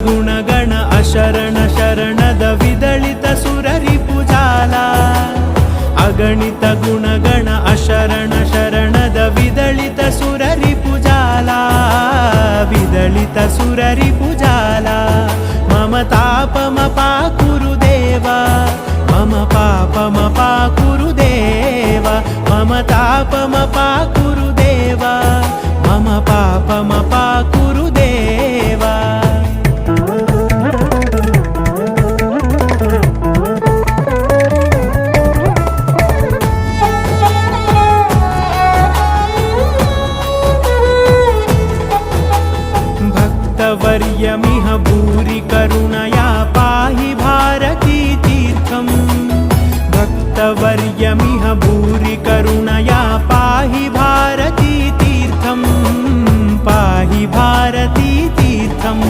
गुणगण अशरण शरणद विदलित सुररिपुजाला अगणित गुणगण अशरण शरणद विदलित सुररिपुजाला विदलित सुररिपुजाला मम तापमपा कुरुदेवा मम पापमपा कुरुदेवा मम तापमपा कुरुदेवा मम पापमपा कुरुदेवा भक्तवर्यमिह भूरि करुणया पाहि भारती तीर्थम् भक्तवर्यमिह भूरि करुणया पाहि भारती तीर्थम् पाहि भारती तीर्थम्